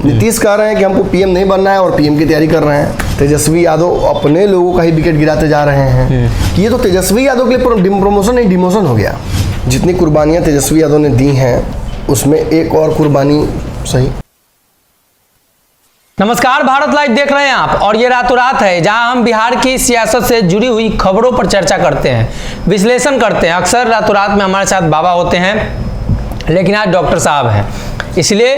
नीतीश कह रहे हैं कि हमको पीएम नहीं बनना है और पीएम की तैयारी कर रहे हैं। तेजस्वी यादव अपने लोगों का ही विकेट गिराते जा रहे हैं कि ये तो तेजस्वी यादव के लिए प्रमोशन नहीं डिमोशन हो गया। जितनी कुर्बानियाँ तेजस्वी यादव ने दी हैं उसमें एक और कुर्बानी सही। नमस्कार, भारत लाइव देख रहे हैं आप और ये रातों रात है जहां हम बिहार की सियासत से जुड़ी हुई खबरों पर चर्चा करते हैं, विश्लेषण करते हैं। अक्सर रातों रात में हमारे साथ बाबा होते हैं, लेकिन आज डॉक्टर साहब हैं, इसलिए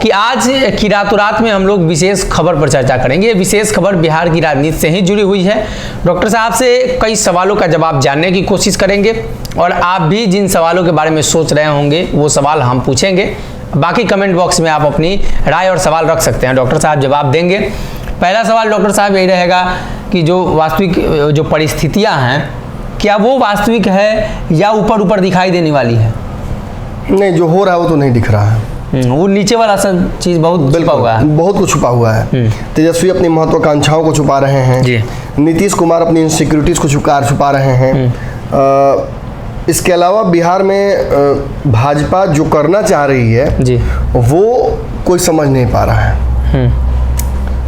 कि आज की रातों रात में हम लोग विशेष खबर पर चर्चा करेंगे। ये विशेष खबर बिहार की राजनीति से ही जुड़ी हुई है। डॉक्टर साहब से कई सवालों का जवाब जानने की कोशिश करेंगे और आप भी जिन सवालों के बारे में सोच रहे होंगे वो सवाल हम पूछेंगे। बाकी कमेंट बॉक्स में आप अपनी राय और सवाल रख सकते हैं, डॉक्टर साहब जवाब देंगे। पहला सवाल डॉक्टर साहब यही रहेगा कि जो वास्तविक जो परिस्थितियां हैं, क्या वो वास्तविक है या ऊपर ऊपर दिखाई देने वाली है? नहीं, जो हो रहा है वो तो नहीं दिख रहा है। वो नीचे वाला सब चीज़ बहुत छुपा हुआ है, बहुत कुछ छुपा हुआ है। तेजस्वी अपनी महत्वाकांक्षाओं को छुपा रहे हैं, नीतीश कुमार अपनी इनसिक्योरिटीज को छुपा रहे हैं। इसके अलावा बिहार में भाजपा जो करना चाह रही है जी, वो कोई समझ नहीं पा रहा है।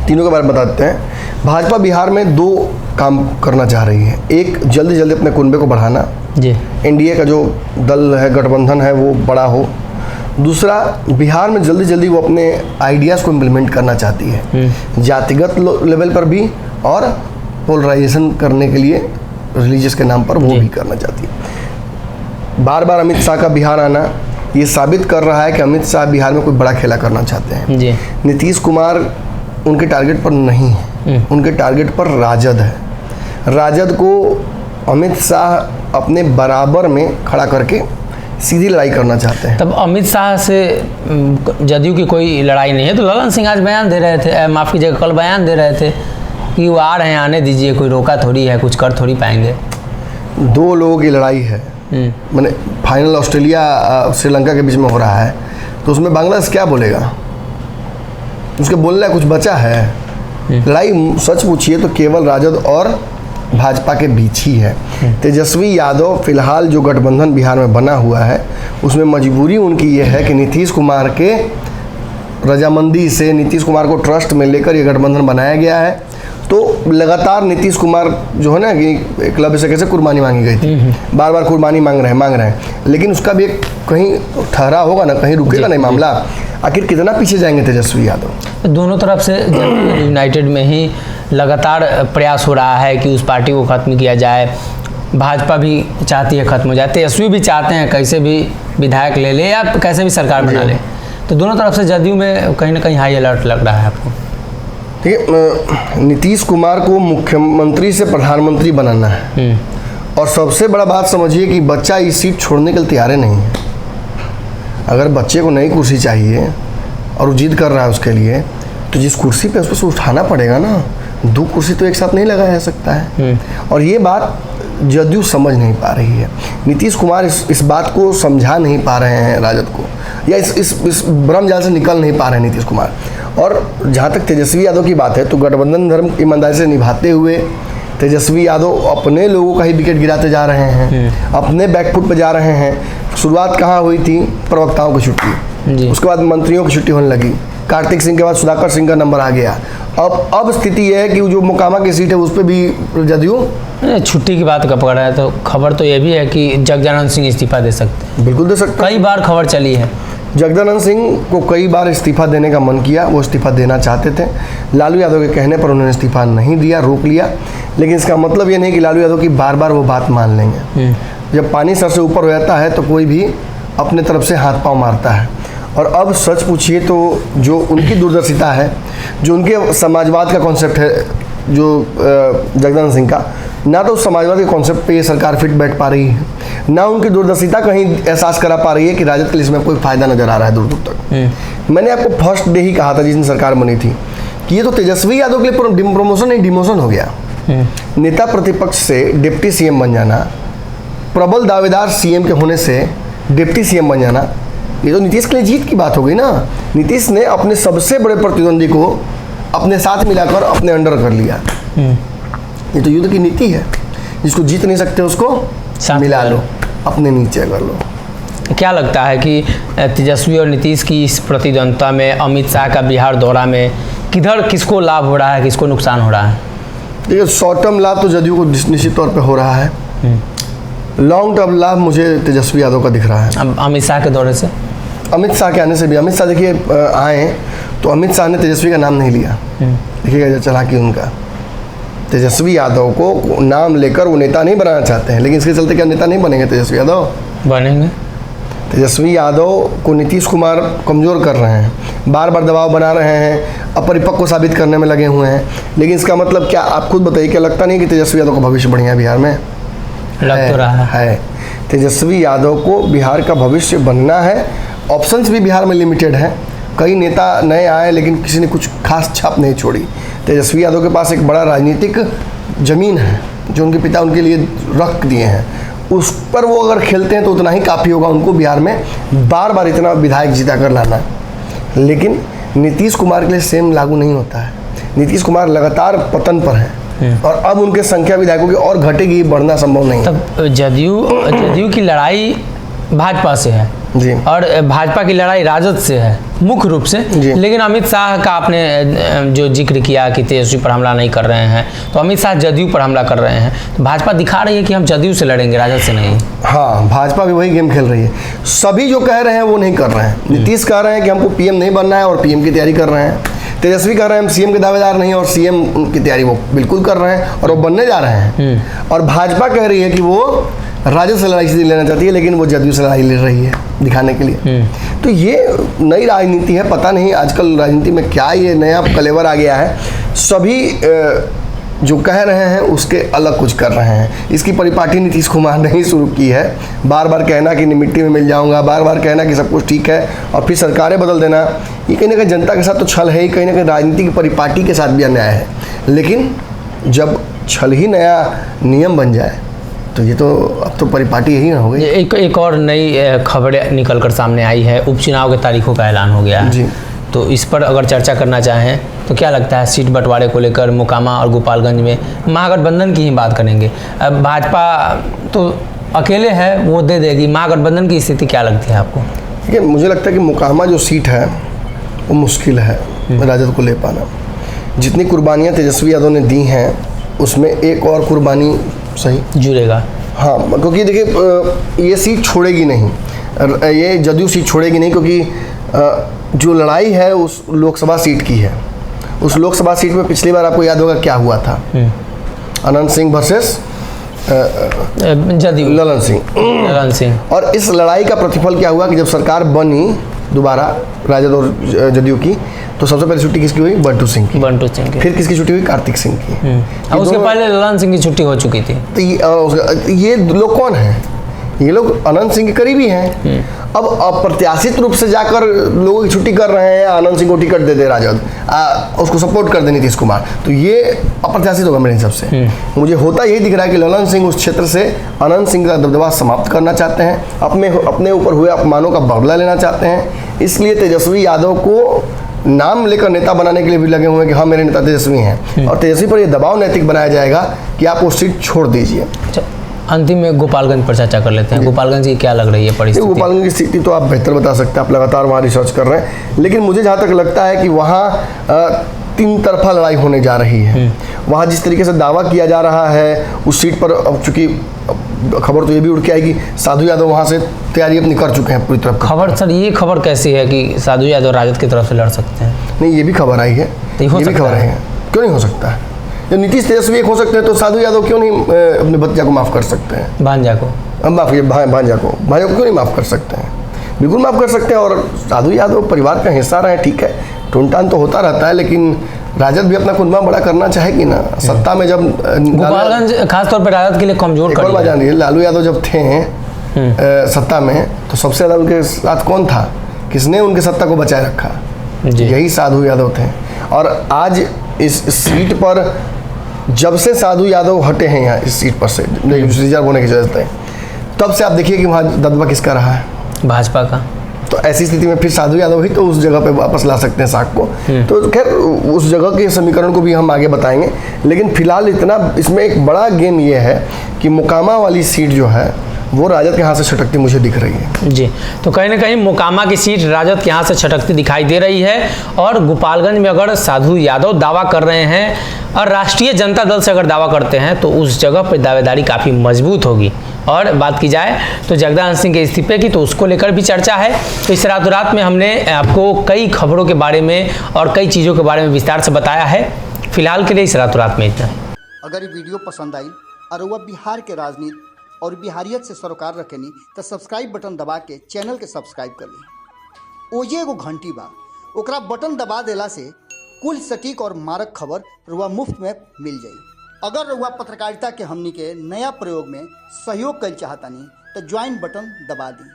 तीनों के बारे में बताते हैं। भाजपा बिहार में दो काम करना चाह रही है। एक, जल्दी जल्दी अपने कुनबे को बढ़ाना जी, एनडीए का जो दल है, गठबंधन है, वो बड़ा हो। दूसरा, बिहार में जल्दी जल्दी वो अपने आइडियाज़ को इम्प्लीमेंट करना चाहती है, जातिगत लेवल पर भी और पोलराइजेशन करने के लिए रिलीजियस के नाम पर वो भी करना चाहती है। बार बार अमित शाह का बिहार आना ये साबित कर रहा है कि अमित शाह बिहार में कोई बड़ा खेला करना चाहते हैं। जी। नीतीश कुमार उनके टारगेट पर नहीं है, उनके टारगेट पर राजद है। राजद को अमित शाह अपने बराबर में खड़ा करके सीधी लड़ाई करना चाहते हैं। तब अमित शाह से जदयू की कोई लड़ाई नहीं है। तो ललन सिंह आज बयान दे रहे थे, माफ़ कीजिएगा, कल बयान दे रहे थे कि वो आ रहे हैं, आने दीजिए, कोई रोका थोड़ी है, कुछ कर थोड़ी पाएंगे। दो लोगों की लड़ाई है, मैंने फाइनल ऑस्ट्रेलिया श्रीलंका के बीच में हो रहा है, तो उसमें बांग्लादेश क्या बोलेगा? उसके बोलने कुछ बचा है? लड़ाई सच पूछिए तो केवल राजद और भाजपा के बीच ही है। तेजस्वी यादव फिलहाल जो गठबंधन बिहार में बना हुआ है उसमें मजबूरी उनकी ये है कि नीतीश कुमार के रजामंदी से, नीतीश कुमार को ट्रस्ट में लेकर ये गठबंधन बनाया गया है। तो लगातार नीतीश कुमार जो है ना कि क्लब से कैसे कुर्बानी मांगी गई थी, बार बार कुर्बानी मांग रहे हैं, लेकिन उसका भी एक कहीं ठहरा होगा ना, कहीं रुकेगा नहीं मामला। आखिर कितना पीछे जाएंगे तेजस्वी यादव? दोनों तरफ से यूनाइटेड में ही लगातार प्रयास हो रहा है कि उस पार्टी को ख़त्म किया जाए। भाजपा भी चाहती है ख़त्म हो जाए, तेजस्वी भी चाहते हैं कैसे भी विधायक ले ले या कैसे भी सरकार बना ले। तो दोनों तरफ से जदयू में कहीं ना कहीं हाई अलर्ट लग रहा है आपको। ठीक है, नीतीश कुमार को मुख्यमंत्री से प्रधानमंत्री बनाना है और सबसे बड़ा बात समझिए कि बच्चा इस सीट छोड़ने के लिए तैयार नहीं है। अगर बच्चे को नई कुर्सी चाहिए और वो जिद कर रहा है उसके लिए, तो जिस कुर्सी पे उसको उठाना पड़ेगा ना, दो कुर्सी तो एक साथ नहीं लगाया जा सकता है। और ये बात जदयू समझ नहीं पा रही है। नीतीश कुमार इस बात को समझा नहीं पा रहे हैं राजद को, या इस भ्रम जाल से निकल नहीं पा रहे हैं नीतीश कुमार। और जहाँ तक तेजस्वी यादव की बात है, तो गठबंधन धर्म ईमानदारी से निभाते हुए तेजस्वी यादव अपने लोगों का ही विकेट गिराते जा रहे हैं, अपने बैकफुट पर जा रहे हैं। शुरुआत कहाँ हुई थी? प्रवक्ताओं की छुट्टी, उसके बाद मंत्रियों की छुट्टी होने लगी, कार्तिक सिंह के बाद सुधाकर सिंह का नंबर आ गया। अब स्थिति यह है कि जो मोकामा की सीट है उस पर भी जदयू छुट्टी की बात का पकड़ रहा है। तो खबर तो ये भी है कि जगदानंद सिंह इस्तीफा दे सकते हैं। बिल्कुल दे सकते हैं, कई बार खबर चली है। जगदानंद सिंह को कई बार इस्तीफा देने का मन किया, वो इस्तीफा देना चाहते थे। लालू यादव के कहने पर उन्होंने इस्तीफा नहीं दिया, रोक लिया। लेकिन इसका मतलब ये नहीं कि लालू यादव की बार बार वो बात मान लेंगे। जब पानी सर से ऊपर हो जाता है तो कोई भी अपने तरफ से हाथ पांव मारता है। और अब सच पूछिए तो जो उनकी दूरदर्शिता है, जो उनके समाजवाद का कॉन्सेप्ट है, जो जगदानंद सिंह का, ना तो समाजवाद के कॉन्सेप्ट पे ये सरकार फिट बैठ पा रही है, ना उनकी दूरदर्शिता कहीं एहसास करा पा रही है कि राजद के लिए इसमें कोई फायदा नजर आ रहा है दूर दूर तक। मैंने आपको फर्स्ट डे ही कहा था जिस दिन सरकार बनी थी कि ये तो तेजस्वी यादव के लिए प्रमोशन नहीं डिमोशन हो गया। नेता प्रतिपक्ष से डिप्टी सीएम बन जाना, प्रबल दावेदार सीएम के होने से डिप्टी सीएम बन जाना, ये तो नीतीश के लिए जीत की बात हो गई ना। नीतीश ने अपने सबसे बड़े प्रतिद्वंदी को अपने साथ मिलाकर अपने अंडर कर लिया। ये तो युद्ध की नीति है, जिसको जीत नहीं सकते उसको मिला लो, अपने नीचे कर लो। क्या लगता है कि तेजस्वी और नीतीश की इस प्रतिद्वंद्विता में अमित शाह का बिहार दौरा में किधर किसको लाभ हो रहा है, किसको नुकसान हो रहा है? देखिए, शॉर्ट टर्म लाभ तो जदयू को निश्चित तौर पे हो रहा है। लॉन्ग टर्म लाभ मुझे तेजस्वी यादव का दिख रहा है। अब अमित शाह के दौरे से, अमित शाह के आने से भी, अमित शाह देखिए आए तो अमित शाह ने तेजस्वी का नाम नहीं लिया। देखिएगा चालाकी उनका, तेजस्वी यादव को नाम लेकर वो नेता नहीं बनाना चाहते हैं, लेकिन इसके चलते क्या नेता नहीं बनेंगे तेजस्वी यादव? बनेंगे। तेजस्वी यादव को नीतीश कुमार कमज़ोर कर रहे हैं, बार बार दबाव बना रहे हैं, अपरिपक्व साबित करने में लगे हुए हैं। लेकिन इसका मतलब क्या, आप खुद बताइए, क्या लगता नहीं कि तेजस्वी यादव का भविष्य बढ़िया है बिहार में? लग तो रहा है। तेजस्वी यादव को बिहार का भविष्य बनना है। ऑप्शंस भी बिहार में लिमिटेड हैं, कई नेता नए आए लेकिन किसी ने कुछ खास छाप नहीं छोड़ी। तेजस्वी यादव के पास एक बड़ा राजनीतिक जमीन है जो उनके पिता उनके लिए रख दिए हैं, उस पर वो अगर खेलते हैं तो उतना ही काफ़ी होगा उनको बिहार में बार बार इतना विधायक जीता कर लाना। लेकिन नीतीश कुमार के लिए सेम लागू नहीं होता है। नीतीश कुमार लगातार पतन पर है और अब उनके संख्या विधायकों की और घटेगी, बढ़ना संभव नहीं। तब जदयू की लड़ाई भाजपा से है जी, और भाजपा की लड़ाई राजद से है मुख्य रूप से। लेकिन अमित शाह का आपने जो जिक्र किया कि तेजस्वी पर हमला नहीं कर रहे हैं, तो अमित शाह जदयू पर हमला कर रहे हैं, तो भाजपा दिखा रही है कि हम जदयू से लड़ेंगे, राजद से नहीं। हाँ, भाजपा भी वही गेम खेल रही है। सभी जो कह रहे हैं वो नहीं कर रहे हैं। नीतीश कह रहे हैं कि हमको पीएम नहीं बनना है और पीएम की तैयारी कर रहे हैं। तेजस्वी कह रहे हैं हम सीएम के दावेदार नहीं और सीएम की तैयारी वो बिल्कुल कर रहे हैं और वो बनने जा रहे हैं। और भाजपा कह रही है कि वो राजद से लड़ाई लेना चाहती है, लेकिन वो जदयू से लड़ाई ले रही है दिखाने के लिए। तो ये नई राजनीति है, पता नहीं आजकल राजनीति में क्या ये नया कलेवर आ गया है। सभी जो कह रहे हैं उसके अलग कुछ कर रहे हैं। इसकी परिपाटी नीतीश कुमार ने ही शुरू की है, बार बार कहना कि मिट्टी में मिल जाऊंगा, बार बार कहना कि सब कुछ ठीक है और फिर सरकारें बदल देना। ये कहीं ना कहीं जनता के साथ तो छल है ही, कहीं ना कहीं राजनीति की परिपाटी के साथ भी अन्याय है। लेकिन जब छल ही नया नियम बन जाए तो ये तो अब तो परिपाटी यही ना हो गई। एक और नई खबर निकल कर सामने आई है, उपचुनाव के तारीखों का ऐलान हो गया है जी। तो इस पर अगर चर्चा करना चाहें तो क्या लगता है, सीट बंटवारे को लेकर मोकामा और गोपालगंज में महागठबंधन की ही बात करेंगे। अब भाजपा तो अकेले है, वो दे देगी, महागठबंधन की स्थिति क्या लगती है आपको? देखिए, मुझे लगता है कि मोकामा जो सीट है वो मुश्किल है राजद को ले पाना। जितनी कुर्बानियाँ तेजस्वी यादव ने दी हैं उसमें एक और कुर्बानी सही जुड़ेगा। हाँ, क्योंकि देखिए ये सीट छोड़ेगी नहीं, ये जदयू सीट छोड़ेगी नहीं, क्योंकि जो लड़ाई है उस लोकसभा सीट की है। उस लोकसभा सीट में पिछली बार आपको याद होगा क्या हुआ था, अनंत सिंह वर्सेस जदयू, ललन सिंह। और इस लड़ाई का प्रतिफल क्या हुआ कि जब सरकार बनी दोबारा राजद और जदयू की, तो सबसे पहले छुट्टी किसकी हुई? बंटू सिंह की। फिर किसकी छुट्टी हुई? कार्तिक सिंह की। और उसके पहले ललन सिंह की छुट्टी हो चुकी थी। तो ये लोग कौन हैं? ये लोग अनंत सिंह के करीबी हैं। अब अप्रत्याशित रूप से जाकर लोगों की छुट्टी कर रहे हैं, आनंद सिंह को टिकट दे दे राजद, उसको सपोर्ट कर दे नीतीश कुमार, तो ये अप्रत्याशित होगा मेरे हिसाब से। मुझे होता यही दिख रहा है कि ललन सिंह उस क्षेत्र से अनंत सिंह का दबदबा समाप्त करना चाहते हैं, अपने ऊपर हुए अपमानों का बदला लेना चाहते हैं। इसलिए तेजस्वी यादव को नाम लेकर नेता बनाने के लिए भी लगे हुए हैं कि हाँ मेरे नेता तेजस्वी हैं, और तेजस्वी पर यह दबाव नैतिक बनाया जाएगा कि आप वो सीट छोड़ दीजिए। अंतिम में गोपालगंज पर चर्चा कर लेते हैं। गोपालगंज की क्या लग रही है परिस्थिति? गोपालगंज की स्थिति तो आप बेहतर बता सकते हैं, आप लगातार वहाँ रिसर्च कर रहे हैं। लेकिन मुझे जहाँ तक लगता है कि वहाँ तीन तरफा लड़ाई होने जा रही है। वहाँ जिस तरीके से दावा किया जा रहा है उस सीट पर, अब चूंकि खबर तो ये भी उड़ के आएगी साधु यादव वहाँ से तैयारी अपनी कर चुके हैं पूरी तरफ। खबर सर, ये खबर कैसी है कि साधु यादव राजद की तरफ से लड़ सकते हैं? नहीं, ये भी खबर आई है, ये भी खबर आई है। क्यों नहीं हो सकता है? जब नीतीश तेजस्वी एक हो सकते हैं तो साधु यादव क्यों नहीं अपने भतीजा को माफ़ कर सकते हैं? भांजा को भांजा को क्यों नहीं माफ़ कर सकते हैं? बिल्कुल माफ़ कर सकते हैं। और साधु यादव परिवार का हिस्सा रहे, ठीक है, टून-टान तो होता रहता है, लेकिन राजद भी अपना कुनबा बड़ा करना चाहेगी ना। सत्ता में जब गोपालगंज खासतौर पर राजद के लिए कमजोर कर दिया। जान रही है, लालू यादव जब थे सत्ता में तो सबसे ज़्यादा उनके साथ कौन था? किसने उनके सत्ता को बचाए रखा? यही साधु यादव थे। और आज इस सीट पर जब से साधु यादव हटे हैं यहाँ इस सीट पर से रिजर्व होने की जरूरत है, तब से आप देखिए कि वहाँ दबदबा किसका रहा है? भाजपा का। तो ऐसी स्थिति में फिर साधु यादव ही तो उस जगह पे वापस ला सकते हैं साख को। तो खैर उस जगह के समीकरण को भी हम आगे बताएंगे, लेकिन फिलहाल इतना इसमें एक बड़ा गेम ये है कि मोकामा वाली सीट जो है वो राजद के हाथ से छटकती मुझे दिख रही है। जी, तो कहीं ना कहीं मोकामा की सीट राजद के यहाँ से छटकती दिखाई दे रही है। और गोपालगंज में अगर साधु यादव दावा कर रहे हैं और राष्ट्रीय जनता दल से अगर दावा करते हैं तो उस जगह पर दावेदारी काफ़ी मजबूत होगी। और बात की जाए तो जगदानंद सिंह के इस्तीफे की, तो उसको लेकर भी चर्चा है। तो इस रातों रात में हमने आपको कई खबरों के बारे में और कई चीज़ों के बारे में विस्तार से बताया है। फिलहाल के लिए इस रातों रात में इतना। अगर ये वीडियो पसंद आई और वह बिहार के राजनीति और बिहारियत से सरोकार रखेनी तो सब्सक्राइब बटन दबा के चैनल के सब्सक्राइब कर ली। ओजे एगो घंटी बा, ओकरा बटन दबा देला से कुल सटीक और मारक खबर रुआ मुफ्त में मिल जाई। अगर रुआ पत्रकारिता के हमनी के नया प्रयोग में सहयोग कर चाहतानी तो ज्वाइन बटन दबा दी।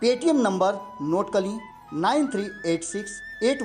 पेटीएम नंबर नोट कर ली 938681